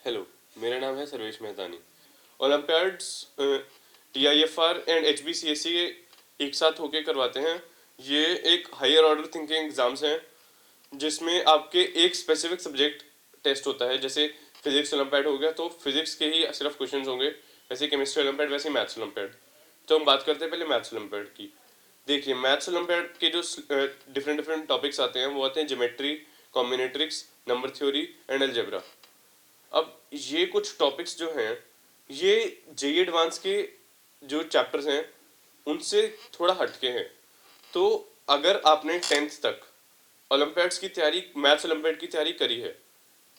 Hello, मेरा नाम है Sarvesh Mehtani. Olympiads TIFR and एचबीसीएसई एक साथ होके करवाते हैं। ये एक हायर ऑर्डर थिंकिंग एग्जाम्स हैं जिसमें आपके एक स्पेसिफिक सब्जेक्ट टेस्ट होता है। जैसे फिजिक्स ओलंपियाड हो गया तो फिजिक्स के ही सिर्फ क्वेश्चंस होंगे, वैसे केमिस्ट्री ओलंपियाड, वैसे मैथ्स ओलंपियाड। तो हम बात करते हैं पहले मैथ्स ओलंपियाड की। देखिए, मैथ्स ओलंपियाड के जो डिफरेंट डिफरेंट टॉपिक्स आते हैं वो आते हैं geometry, combinatorics, number theory and algebra. अब ये कुछ टॉपिक्स जो हैं, ये जेई एडवांस के जो चैप्टर्स हैं उनसे थोड़ा हटके हैं। तो अगर आपने टेंथ तक ओलंपियाड्स की तैयारी, मैथ्स ओलंपियाड की तैयारी करी है,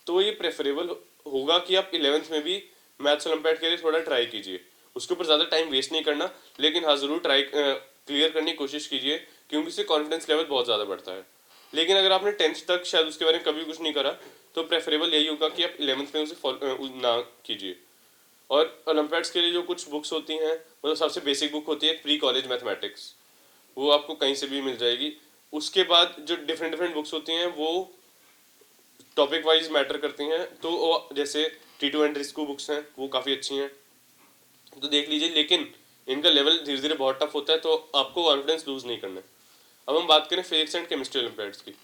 तो ये प्रेफरेबल होगा कि आप 11th में भी मैथ्स ओलंपियाड के लिए थोड़ा ट्राई कीजिए। उसके ऊपर ज़्यादा टाइम वेस्ट नहीं करना, लेकिन हाँ ज़रूर ट्राई क्लियर करने की कोशिश कीजिए, क्योंकि इससे कॉन्फिडेंस लेवल बहुत ज़्यादा बढ़ता है। लेकिन अगर आपने टेंथ तक शायद उसके बारे में कभी कुछ नहीं करा, तो प्रेफरेबल यही होगा कि आप 11th में उसे ना कीजिए। और ओलंपियाड्स के लिए जो कुछ बुक्स होती हैं, मतलब सबसे बेसिक बुक होती है प्री कॉलेज मैथमेटिक्स, वो आपको कहीं से भी मिल जाएगी। उसके बाद जो डिफरेंट डिफरेंट बुक्स होती हैं वो टॉपिक वाइज मैटर करती हैं। तो जैसे T2 एंड रिस्को बुक्स हैं, वो काफ़ी अच्छी हैं, तो देख लीजिए। लेकिन इनका लेवल धीरे धीरे बहुत टफ होता है, तो आपको कॉन्फिडेंस लूज नहीं करना है। अब हम बात करें फिजिक्स एंड केमिस्ट्री ओलंपियाड्स की।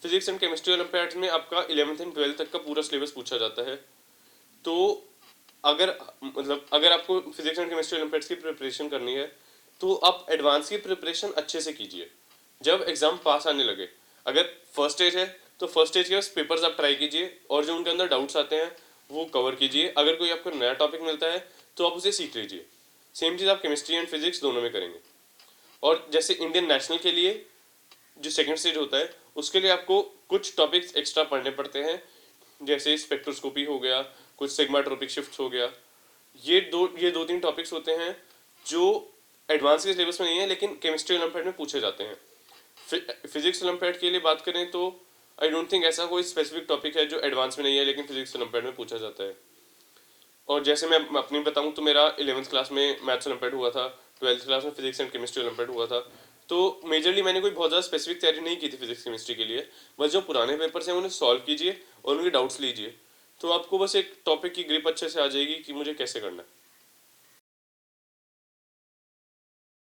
फिजिक्स एंड केमिस्ट्री ओलंपियाड्स में आपका 11th एंड 12th तक का पूरा सिलेबस पूछा जाता है। तो अगर आपको फिजिक्स एंड केमिस्ट्री ओलंपियाड्स की प्रिपरेशन करनी है, तो आप एडवांस की प्रिपरेशन अच्छे से कीजिए जब एग्जाम पास आने लगे। अगर फर्स्ट स्टेज है तो फर्स्ट स्टेज के बस पेपर्स आप ट्राई कीजिए, और जो उनके अंदर डाउट्स आते हैं वो कवर कीजिए। अगर कोई आपको नया टॉपिक मिलता है तो आप उसे सीख लीजिए। सेम चीज़ आप केमिस्ट्री एंड फिजिक्स दोनों में करेंगे। और जैसे इंडियन नेशनल के लिए जो सेकंड स्टेज होता है, उसके लिए आपको कुछ टॉपिक्स एक्स्ट्रा पढ़ने पड़ते हैं, जैसे स्पेक्ट्रोस्कोपी हो गया, कुछ सिग्माट्रोपिक शिफ्ट हो गया। ये दो तीन टॉपिक्स होते हैं जो एडवांस के सिलेबस में नहीं है, लेकिन केमिस्ट्री ओलंपियाड में पूछे जाते हैं। फिजिक्स ओलंपियाड के लिए बात करें तो आई डोंट थिंक ऐसा कोई स्पेसिफिक टॉपिक है जो एडवांस में नहीं है लेकिन फिजिक्स ओलंपियाड में पूछा जाता है। और जैसे मैं अपनी बताऊं तो मेरा 11th क्लास में मैथ्स ओलंपियाड हुआ था, 12th क्लास में फिजिक्स एंड केमिस्ट्री ओलंपियाड हुआ था। तो मेजरली मैंने कोई बहुत ज़्यादा स्पेसिफिक तैयारी नहीं की थी फिजिक्स केमिस्ट्री के लिए। बस जो पुराने पेपर्स हैं उन्हें सॉल्व कीजिए और उनके डाउट्स लीजिए, तो आपको बस एक टॉपिक की ग्रिप अच्छे से आ जाएगी कि मुझे कैसे करना है।